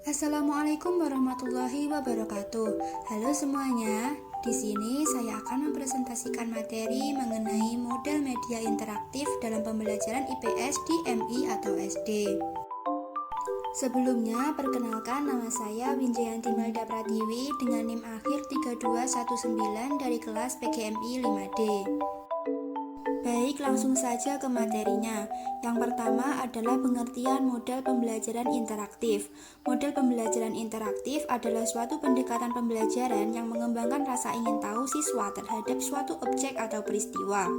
Assalamualaikum warahmatullahi wabarakatuh. Halo semuanya. Di sini saya akan mempresentasikan materi mengenai model media interaktif dalam pembelajaran IPS di MI atau SD. Sebelumnya, perkenalkan nama saya Winjayanti Melda Pratiwi dengan NIM akhir 3219 dari kelas PGMI 5D. Baik, langsung saja ke materinya. Yang pertama adalah pengertian model pembelajaran interaktif. Model pembelajaran interaktif adalah suatu pendekatan pembelajaran yang mengembangkan rasa ingin tahu siswa terhadap suatu objek atau peristiwa.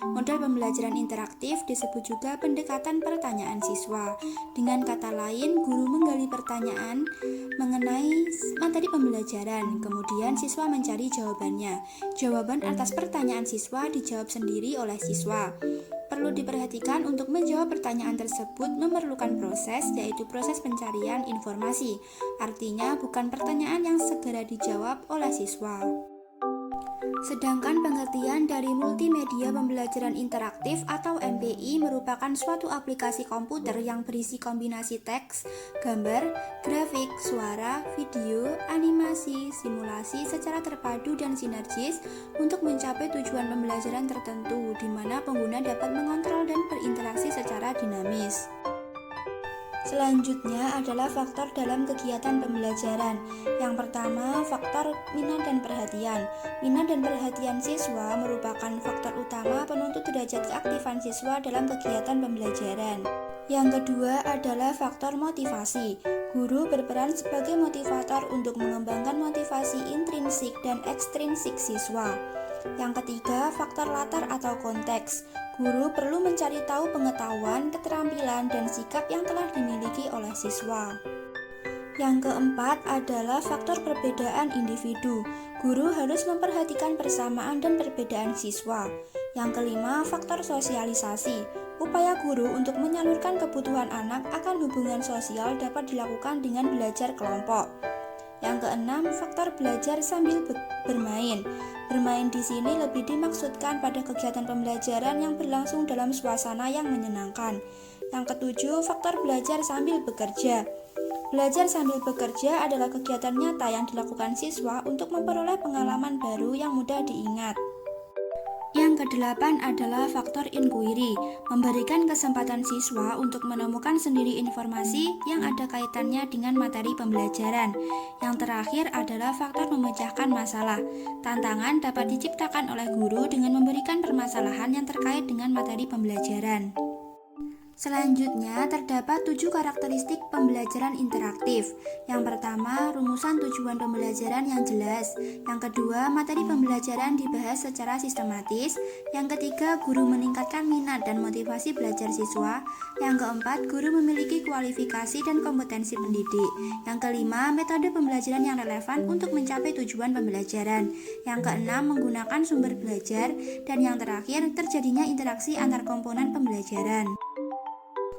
Model pembelajaran interaktif disebut juga pendekatan pertanyaan siswa. Dengan kata lain, guru menggali pertanyaan mengenai materi pembelajaran, kemudian siswa mencari jawabannya. Jawaban atas pertanyaan siswa dijawab sendiri oleh siswa. Perlu diperhatikan untuk menjawab pertanyaan tersebut memerlukan proses, yaitu proses pencarian informasi. Artinya bukan pertanyaan yang segera dijawab oleh siswa. Sedangkan pengertian dari multimedia pembelajaran interaktif atau MPI merupakan suatu aplikasi komputer yang berisi kombinasi teks, gambar, grafik, suara, video, animasi, simulasi secara terpadu dan sinergis untuk mencapai tujuan pembelajaran tertentu di mana pengguna dapat mengontrol dan berinteraksi secara dinamis. Selanjutnya adalah faktor dalam kegiatan pembelajaran. Yang pertama, faktor minat dan perhatian. Minat dan perhatian siswa merupakan faktor utama penuntut derajat keaktifan siswa dalam kegiatan pembelajaran. Yang kedua adalah faktor motivasi. Guru berperan sebagai motivator untuk mengembangkan motivasi intrinsik dan ekstrinsik siswa. Yang ketiga, faktor latar atau konteks. Guru perlu mencari tahu pengetahuan, keterampilan, dan sikap yang telah dimiliki oleh siswa. Yang keempat adalah faktor perbedaan individu. Guru harus memperhatikan persamaan dan perbedaan siswa. Yang kelima, faktor sosialisasi. Upaya guru untuk menyalurkan kebutuhan anak akan hubungan sosial dapat dilakukan dengan belajar kelompok. Yang keenam, faktor belajar sambil bermain. Bermain di sini lebih dimaksudkan pada kegiatan pembelajaran yang berlangsung dalam suasana yang menyenangkan. Yang ketujuh, faktor belajar sambil bekerja. Belajar sambil bekerja adalah kegiatan nyata yang dilakukan siswa untuk memperoleh pengalaman baru yang mudah diingat. Yang kedelapan adalah faktor inquiry, memberikan kesempatan siswa untuk menemukan sendiri informasi yang ada kaitannya dengan materi pembelajaran. Yang terakhir adalah faktor memecahkan masalah. Tantangan dapat diciptakan oleh guru dengan memberikan permasalahan yang terkait dengan materi pembelajaran. Selanjutnya, terdapat 7 karakteristik pembelajaran interaktif. Yang pertama, rumusan tujuan pembelajaran yang jelas. Yang kedua, materi pembelajaran dibahas secara sistematis. Yang ketiga, guru meningkatkan minat dan motivasi belajar siswa. Yang keempat, guru memiliki kualifikasi dan kompetensi pendidik. Yang kelima, metode pembelajaran yang relevan untuk mencapai tujuan pembelajaran. Yang keenam, menggunakan sumber belajar. Dan yang terakhir, terjadinya interaksi antar komponen pembelajaran.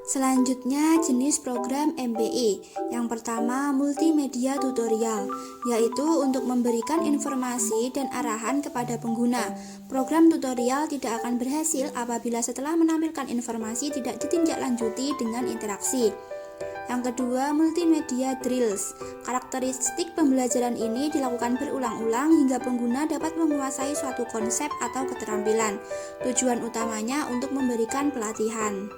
Selanjutnya, jenis program MPI. Yang pertama, multimedia tutorial, yaitu untuk memberikan informasi dan arahan kepada pengguna. Program tutorial tidak akan berhasil apabila setelah menampilkan informasi tidak ditindaklanjuti dengan interaksi. Yang kedua, multimedia drills. Karakteristik pembelajaran ini dilakukan berulang-ulang hingga pengguna dapat menguasai suatu konsep atau keterampilan. Tujuan utamanya untuk memberikan pelatihan.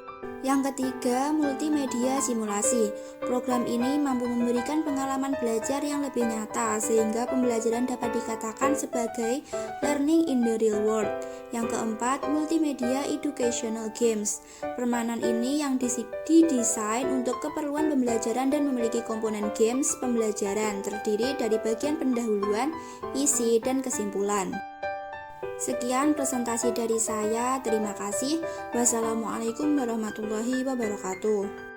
Yang ketiga, multimedia simulasi. Program ini mampu memberikan pengalaman belajar yang lebih nyata sehingga pembelajaran dapat dikatakan sebagai learning in the real world. Yang keempat, multimedia educational games. Permainan ini yang didesain untuk keperluan pembelajaran dan memiliki komponen games pembelajaran terdiri dari bagian pendahuluan, isi, dan kesimpulan. Sekian presentasi dari saya, terima kasih. Wassalamualaikum warahmatullahi wabarakatuh.